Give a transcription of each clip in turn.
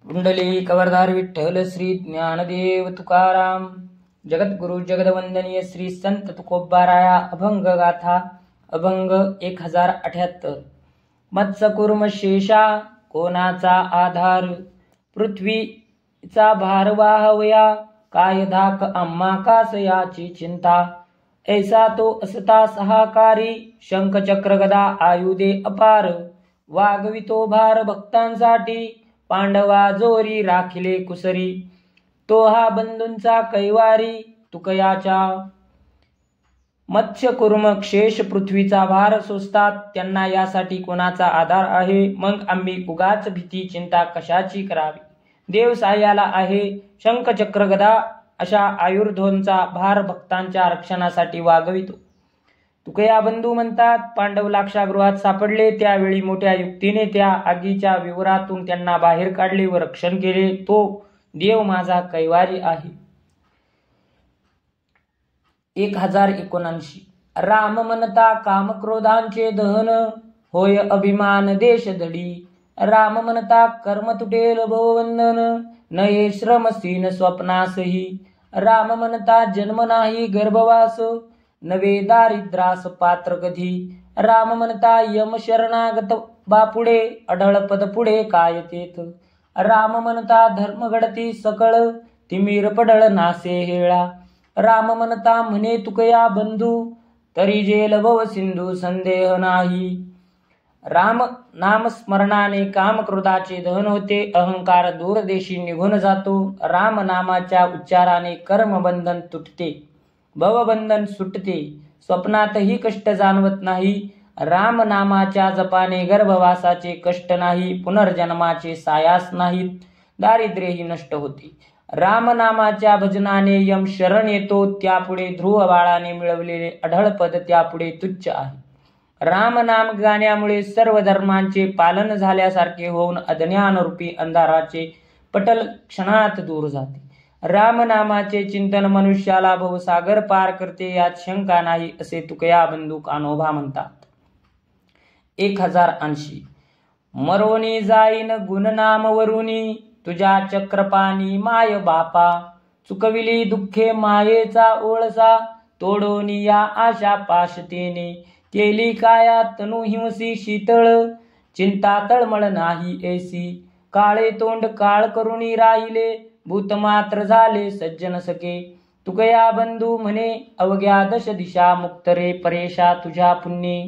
कुंडली कवरदार विठ्ठल श्री ज्ञानदेव तुकाराम जगद्गुरु जगदवंदनीय श्री संत तुकोबाराया अभंग गाथा अभंग 1078। मत्सकुर्म शेषा कोणाचा आधार, पृथ्वीचा भार वाहवया काय धाक आम्हा कास याची चिंता। ऐसा तो असता सहाकारी शंख चक्र गदा आयुधे अपार। वागवितो भार भक्तांसाठी पांडवा जोरी राखिले कुसरी। तो हा बंधूंचा कैवारी तुकयाच्या। मत्स्य कुर्म शेष पृथ्वीचा भार सोसतात, त्यांना यासाठी कोणाचा आधार आहे? मग आम्ही उगाच भीती चिंता कशाची करावी? देव साह्याला आहे, शंख चक्र गदा अशा आयुर्धोंचा भार भक्तांच्या रक्षणासाठी वागवितो। तुकया बंधू म्हणतात, पांडव लाक्षागृहात सापडले त्यावेळी मोठ्या युक्तीने त्या आगीच्या विवरातून त्यांना बाहेर काढले व रक्षण केले। तो देव माझा कैवारी आहे। 1079। राम म्हणता काम क्रोधांचे दहन, होय अभिमान देश धडी। राम म्हणता कर्म तुटेल भवबंधन, नये श्रमसीन स्वप्नासही। राम म्हणता जन्म नाही गर्भवास, नवे दारिद्रास पात्र कधी। राम म्हणता यम शरणागत बापुढे, अढळ पद पुढे काय तेथ। राम म्हणता धर्म घडती सकळ, तिमीर पडळ नासे हेळा। राम म्हणता म्हणे तुकया बंधू, तरी जेल भव सिंधू संदेह नाही। राम नाम स्मरणाने काम क्रोधाचे दहन होते, अहंकार दूरदेशी निघून जातो। राम नामाच्या उच्चाराने कर्मबंधन तुटते, भवबंधन सुटते, स्वप्नातही कष्ट जाणवत नाही। राम नामाच्या जपाने गर्भवासाचे कष्ट नाही, पुनर्जन्माचे सायास नाहीत, दारिद्र्यही नष्ट होते। राम नामाच्या भजनाने यम शरण येतो, त्यापुढे ध्रुव बाळाने मिळवलेले अढळ पद त्यापुढे तुच्छ आहे। राम नाम गाण्यामुळे सर्व धर्मांचे पालन झाल्यासारखे होऊन अज्ञानरूपी अंधाराचे पटल क्षणात दूर जाते। राम नामाचे चिंतन मनुष्याला भवसागर पार करते, यात शंका नाही, असे तुकया बंधू कान्होबा म्हणतात। 1080। मरोनी जाईन गुण नाम वरुनी, तुझ्या चक्रपाणी माय बापा। चुकविली दुःखे मायेचा ओळसा, तोडोनी या आशा पाशतेने। केली काया तनु हिंसी शीतळ, चिंता तळमळ नाही ऐसी। काळे तोंड काळ करुणी राहिले, भूत मात्र झाले सज्जन सके। तुकया बंधू म्हणे अवघ्या दश दिशा मुक्त रे परेशा तुझ्या पुण्ये।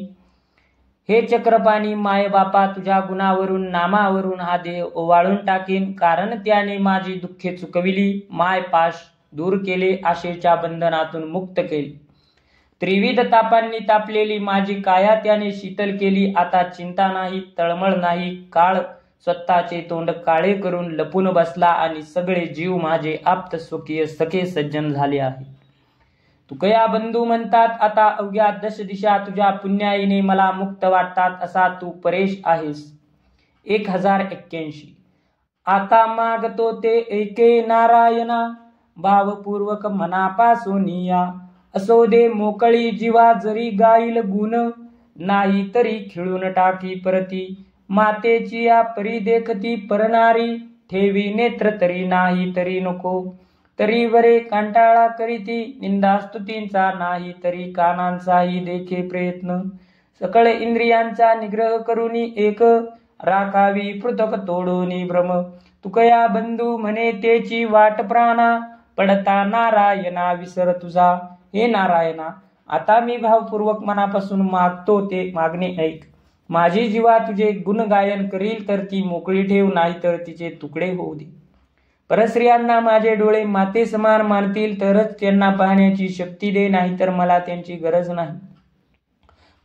हे चक्रपाणी माय बापा, तुझ्या गुणावरून नामावरून हा देह ओवाळून टाकीन, कारण त्याने माझी दुःखे चुकविली, माय पाश दूर केले, आशेच्या बंधनातून मुक्त केली। त्रिविध तापांनी तापलेली माझी काया त्याने शीतल केली, आता चिंता नाही, तळमळ नाही। काळ स्वतःचे तोंड काळे करून लपून बसला आणि सगळे जीव माझे आप्त स्वकीय सखे सज्जन झाले आहे। तुकया बंधू म्हणतात, आता अवघ्या दश दिशा तुझ्या पुण्याईने मला मुक्त वाटतात, असा तू परेश आहेस। 1081। आता मागतो ते एके नारायणा, भावपूर्वक मनापासून या। असो दे मोकळी जीवा जरी गाईल गुण, नाही तरी खिळून टाकी परती। मातेची या परी देखती परनारी, ठेवी नेत्र तरी नाही तरी नको। तरी वरे कंटाळा करीती निंदास्तुतींचा, नाही तरी कानांचाही देखे प्रयत्न। सकळ इंद्रियांचा निग्रह करुनी एक, राखावी पृथक तोडूनी भ्रम। तुकया बंधू म्हणे तेची वाट प्राणा, पडता नारायणा विसर तुझा। हे नारायणा, आता मी भावपूर्वक मनापासून मागतो ते मागणे ऐक। माझी जीवा तुझे गुण गायन करील तर ती मोकळी ठेव, नाही तर तिचे तुकडे होऊ दे। परस्त्रियांना माझे डोळे माते समान मानतील तरच त्यांना पाहण्याची शक्ती दे, नाहीतर मला त्यांची गरज नाही।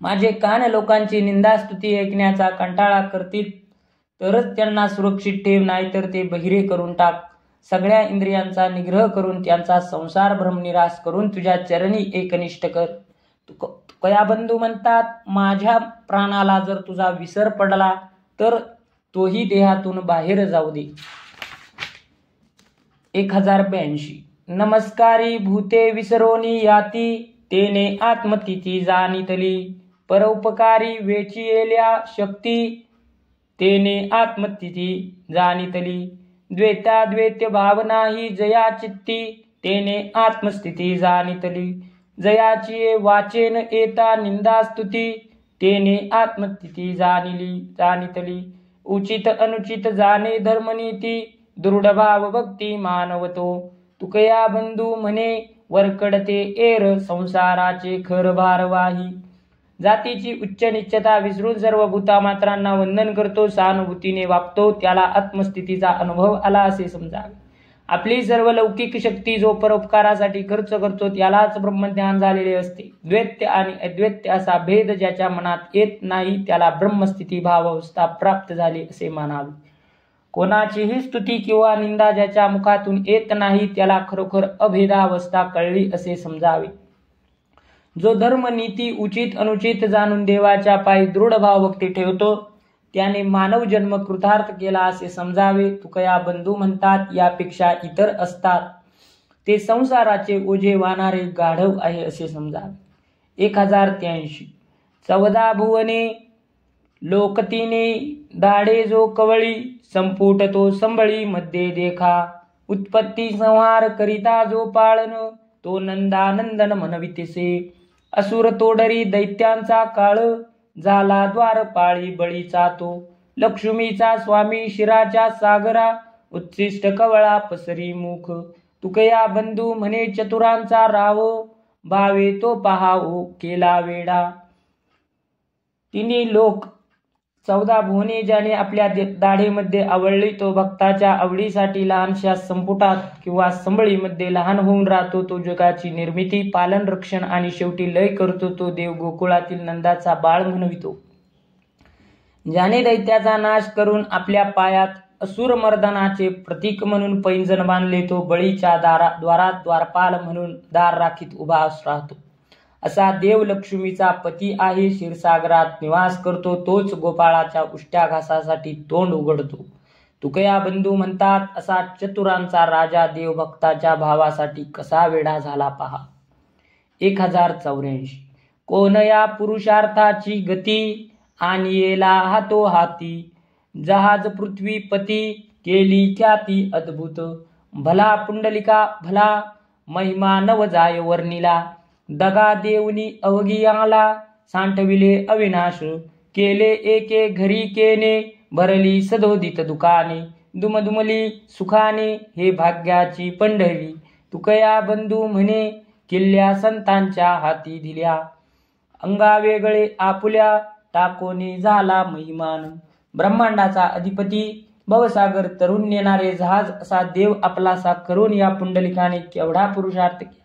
माझे कान लोकांची निंदास्तुती ऐकण्याचा कंटाळा करतील तरच त्यांना सुरक्षित ठेव, नाहीतर ते बहिरे करून टाक। सगळ्या इंद्रियांचा निग्रह करून त्यांचा संसार भ्रमनिरास करून तुझ्या चरणी एकनिष्ठ कर। तुकया बंधू म्हणतात, माझ्या प्राणाला जर तुझा विसर पडला तर तोही देहातून बाहेर जाऊ दे। 1082। नमस्कारी भूते विसरोनी याती, तेने आत्मतिथी जाणितली। परोपकारी वेचिएल्या शक्ती, तेने आत्मतिथी जाणितली। द्वैताद्वैत भावनाही जया चित्ती, तेने आत्मस्थिती जाणितली. जयाची वाचेन येता निंदास्तुती, तेने आत्मस्थिती जाणितली. उचित अनुचित जाणे धर्मनीती, दृढ भाव भक्ती मानवतो. तुकया बंधू म्हणे वरकडते एर, संसाराचे खर भारवाही. जातीची उच्च निश्चता विसरून सर्व भूतामात्रांना वंदन करतो, सहानुभूतीने वागतो, त्याला आत्मस्थितीचा अनुभव आला असे समजावे. आपली सर्व लौकिक शक्ती जो परोपकारासाठी खर्च करतो त्यालाच ब्रह्मज्ञान झालेले असते. द्वैत्य आणि अद्वैत्य असा भेद ज्याच्या मनात येत नाही त्याला ब्रह्मस्थिती भावावस्था प्राप्त झाली असे मानावे. कोणाचीही स्तुती किंवा निंदा ज्याच्या मुखातून येत नाही त्याला खरोखर अभेदावस्था कळली असे समजावे. जो धर्म नीती उचित अनुचित जाणून देवाच्या पायी दृढ भावभक्ती ठेवतो त्याने मानव जन्म कृतार्थ केला असे समजावे. तुकया बंधू म्हणतात यापेक्षा इतर असतात, ते संसाराचे ओझे वाहणारे गाढव आहे असे समजावे. 1083. 14 भुवने लोकतीने दाढे जो कवळी, संपुट तो संबळी मध्ये देखा. उत्पत्ती संहार करिता जो पाळन, तो नंदानंदन म्हणवितेसे. असुर तोडरी दैत्यांचा काळ, झाला द्वारपाळी बळीचा तो. लक्ष्मीचा स्वामी शिराच्या सागरा, उच्छिष्ट कवळा पसरी मुख. तुकया बंधू म्हणे चतुरांचा राव, भावे तो पहाओ केला वेडा. तिन्ही लोक 14 भुवने ज्याने आपल्या दाढेमध्ये आवळली तो भक्ताच्या आवडीसाठी लहानशा संपुटात किंवा संबळीमध्ये लहान होऊन राहतो. तो जगाची निर्मिती, पालन, रक्षण आणि शेवटी लय करतो. तो देव गोकुळातील नंदाचा बाळ म्हणवितो. ज्याने दैत्याचा नाश करून आपल्या पायात असुर मर्दनाचे प्रतीक म्हणून पैंजण बांधले, तो बळीच्या द्वारात द्वारपाल म्हणून दार राखीत उभा राहतो. असा देव लक्ष्मीचा पती आहे. क्षीरसागरात निवास करतो. तोच गोपाळाच्या उष्ट्या घासासाठी तोंड उघडतो. तुकया बंधू म्हणतात असा चतुरांचा राजा देव भक्ताच्या भावासाठी कसा वेडा झाला पहा. 1084. कोण या पुरुषार्थाची गती, आणि येला हातो हाती. जहाज पृथ्वी पती, केली ख्याती अद्भुत. भला पुंडलिका भला, महिमा नव जाय वर्णिला. दगा देवनी अवघियाला, सांठविले अविनाश. केले एके घरी केने, भरली सदोदित दुकाने. दुमदुमली सुखाने, हे भाग्याची पंढरी. तुकया बंधू म्हणे किल्ल्या संतांच्या हाती दिल्या. अंगा वेगळे आपुल्या, टाकोनी झाला महिमान. ब्रह्मांडाचा अधिपती, भवसागर तरुण नेणारे जहाज असा देव आपलासा करून या पुंडलिकाने केवढा पुरुषार्थ केला.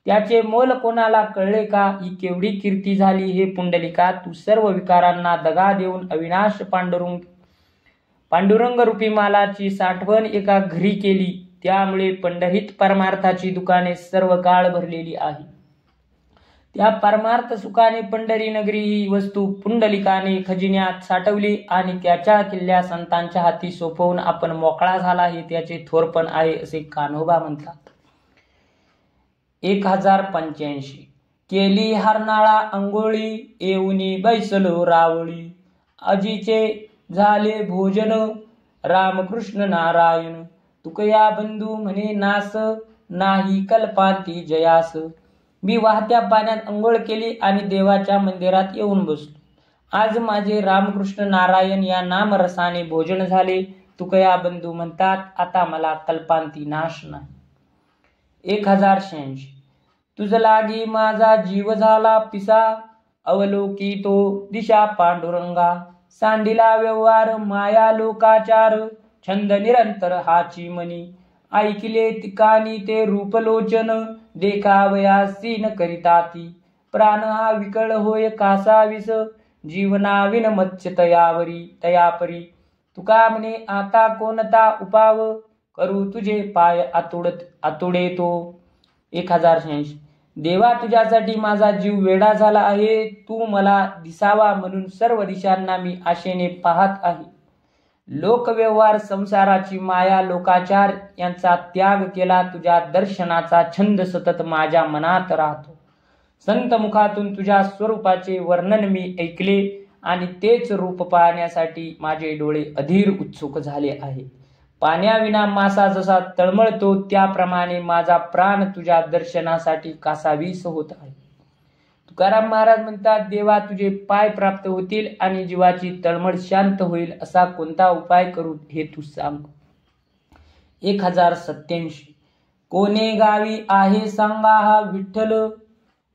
त्याचे मोल कोणाला कळले का? ही केवढी कीर्ती झाली. हे पुंडलिका, तू सर्व विकारांना दगा देऊन अविनाश पांडुरंग रूपी मालाची साठवण एका घरी केली. त्यामुळे पंढरीत परमार्थाची दुकाने सर्व काळ भरलेली आहे. त्या परमार्थ सुखाने पंढरी नगरी ही वस्तू पुंडलिकाने खजिन्यात साठवली आणि त्याच्या किल्ल्या संतांच्या हाती सोपवून आपण मोकळा झाला. हे त्याचे थोरपण आहे असे कान्होबा म्हणतात. 1085. केली हरनाळा अंघोळी, येऊनी बैसलो रावळी. अजीचे झाले भोजन, रामकृष्ण नारायण. तुकया बंधू म्हणे नास, नाही कल्पांती जयास. मी वाहत्या पाण्यात अंघोळ केली आणि देवाच्या मंदिरात येऊन बसलो. आज माझे रामकृष्ण नारायण या नामरसाने भोजन झाले. तुकया बंधू म्हणतात आता मला कल्पांती नाश नाही. 1086. तुझ लागी माझा जीव झाला पिसा, अवलोकी तो दिशा पांडुरंगा. सांडिला व्यवहार माया लोकाचार, छंद निरंतर हाची मनी. ऐकले तिकानी ते रूपलोचन, देखावयासी न करिताती. प्राण हा विकळ होय कासा विस, जीवनाविन मत्स्य तयापरी. तुका म्हणे आता कोणता उपाव, करू तुझे पाय आतुडे तो. 1086. देवा, तुझ्यासाठी माझा जीव वेडा झाला आहे. तू मला दिसावा म्हणून सर्व दिशांना मी आशेने पाहत आहे. लोकव्यवहार, संसाराची माया, लोकाचार यांचा त्याग केला. तुझ्या दर्शनाचा छंद सतत माझ्या मनात राहतो. संत मुखातून तुझ्या स्वरूपाचे वर्णन मी ऐकले आणि तेच रूप पाहण्यासाठी माझे डोळे अधीर उत्सुक झाले आहे. पाण्याविना मासा जसा तळमळतो त्याप्रमाणे माझा प्राण तुझ्या दर्शनासाठी कासावीस होत आहे. तुकाराम महाराज म्हणतात, देवा तुझे पाय प्राप्त होतील आणि जीवाची तळमळ शांत होईल असा कोणता उपाय करू हे तू सांग. 1087. कोणे गावी आहे सांगा हा विठ्ठल,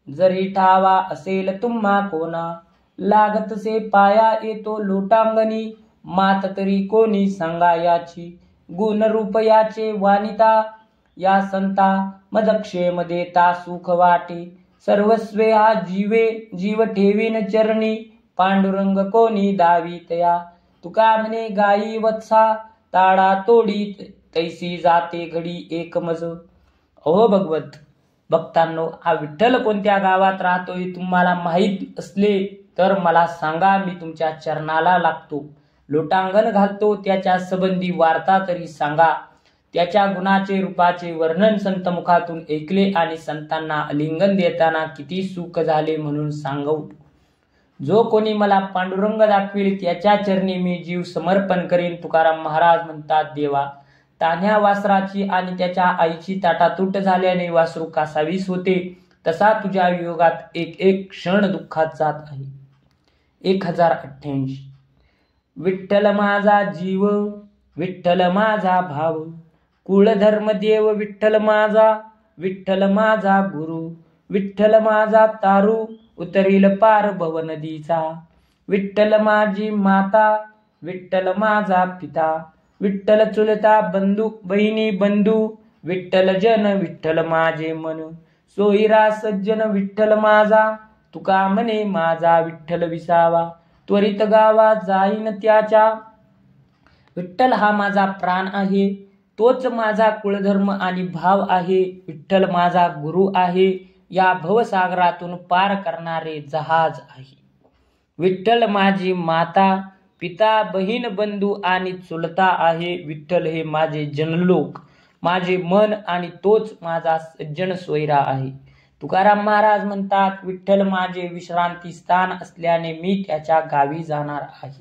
जरी ठावा असेल तुम्हा कोणा, लागतसे पाया येतो लोटांगणी, मात तरी कोणी सांगा याची, गुण रूप याचे वानिता, या संता मदक्षे देता सुख वाटे, सर्वस्वे हा जीव ठेवीन चरणी, पांडुरंग कोणी दावितया, तुका म्हणे गायी वत्सा, ताडा तोडी तैसी जाते घडी एक मज. अहो भगवत भक्तांनो, हा विठ्ठल कोणत्या गावात राहतोय तुम्हाला माहीत असले तर मला सांगा, मी तुमच्या चरणाला लागतो, लोटांगण घालतो, त्याच्या संबंधी वार्ता तरी सांगा. त्याच्या गुणाचे रूपाचे वर्णन संत मुखातून ऐकले आणि संतांना आलिंगन देताना किती सुख झाले म्हणून सांगू. जो कोणी मला पांडुरंग दाखवेल त्याच्या चरणी मी जीव समर्पण करेन. तुकाराम महाराज म्हणतात, देवा तान्ह्या वासराची आणि त्याच्या आईची ताटातूट झाल्याने वासरू कासावीस होते, तसा तुझ्या वियोगात एक एक क्षण दुःखात जात आहे. 1088. विठ्ठल माझा जीव, विठ्ठल माझा भाव, कुळधर्म देव विठ्ठल माझा गुरु, विठ्ठल माझा तारू, उतरील पार भव नदीचा, विठ्ठल माझी माता, विठ्ठल माझा पिता, विठ्ठल चुलता बंधू बहिणी बंधू, विठ्ठल जन विठ्ठल माझे मन, सोयीरा सज्जन विठ्ठल माझा, तुका म्हणे माझा विठ्ठल विसावा, त्वरित गावा जाईन त्याच्या. विठ्ठल हा माझा प्राण आहे, तोच माझा कुळधर्म आणि भाव आहे, विठ्ठल माझा गुरु आहे, या भवसागरातून पार करणारे जहाज आहे. विठ्ठल माझी माता, पिता, बहीण, बंधू आणि चुलता आहे. विठ्ठल हे माझे जनलोक, माझे मन आणि तोच माझा सज्जन सोयरा आहे. तुकाराम महाराज म्हणतात, विठ्ठल माझे विश्रांती स्थान असल्याने मी त्याच्या गावी जाणार आहे.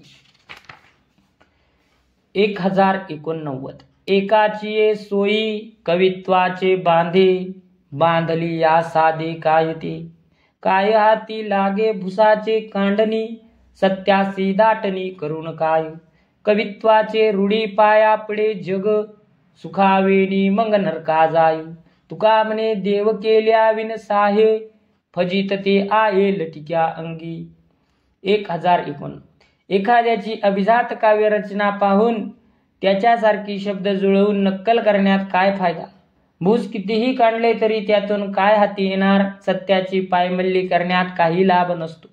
1089. एकाची सोयी कवित्वाचे बांधे, बांधली या साधे काय ते, काय हाती लागे भुसाचे कांडणी, सत्यासी दाटणी करून काय, कवित्वाचे रूढी पाया पडे जग, सुखावेनी मग नरका जाय, तुका म्हणे देव केल्या विन साहे, फजित ते आहे लटिक्या अंगी. 1051. एखाद्याची अभिजात काव्य रचना पाहून त्याच्यासारखी शब्द जुळवून नक्कल करण्यात काय फायदा, भूस कितीही काढले तरी त्यातून काय हाती येणार, सत्याची पायमल्ली करण्यात काही लाभ नसतो.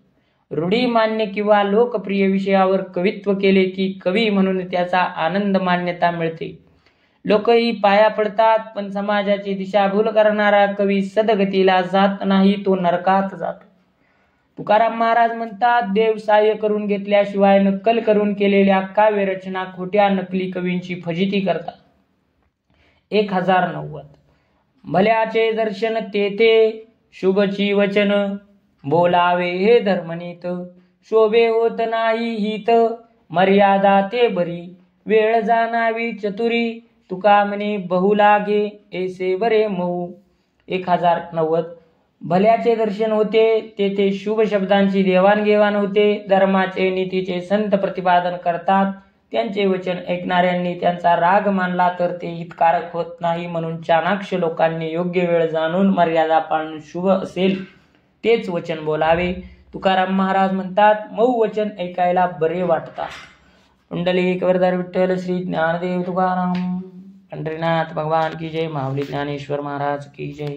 रूढी मान्य किंवा लोकप्रिय विषयावर कवित्व केले की कवी म्हणून त्याचा आनंद मान्यता मिळते, लोकही पाया पडतात, पण समाजाची दिशाभूल करणारा कवी सदगतीला जात नाही, तो नरकात जातो. तुकाराम महाराज म्हणतात, देव सहाय्य करून घेतल्याशिवाय नक्कल करून केलेल्या काव्य रचना खोट्या नकली कवींची फजिती करतात. 1090. भल्याचे दर्शन तेथे, शुभची वचन बोलावे हे धर्मनीत, शोभे होत नाही हित, मर्यादा ते बरी, वेळ जाणावी चतुरी, तुका म्हणे बहु लागे ऐसे बरे मऊ. 1090. भल्याचे दर्शन होते, तेथे शुभ शब्दांची देवाणघेवाण होते, धर्माचे नीतीचे संत प्रतिपादन करतात, त्यांचे वचन ऐकणाऱ्यांनी त्यांचा राग मानला तर ते हितकारक होत नाही, म्हणून चाणाक्ष लोकांनी योग्य वेळ जाणून मर्यादा पाळून शुभ असेल तेच वचन बोलावे. तुकाराम महाराज म्हणतात, मऊ वचन ऐकायला बरे वाटतात. पुंडलिक वरदार विठ्ठल श्री ज्ञानदेव तुकाराम पंढरीनाथ भगवान की जय. माऊली ज्ञानेश्वर महाराज की जय.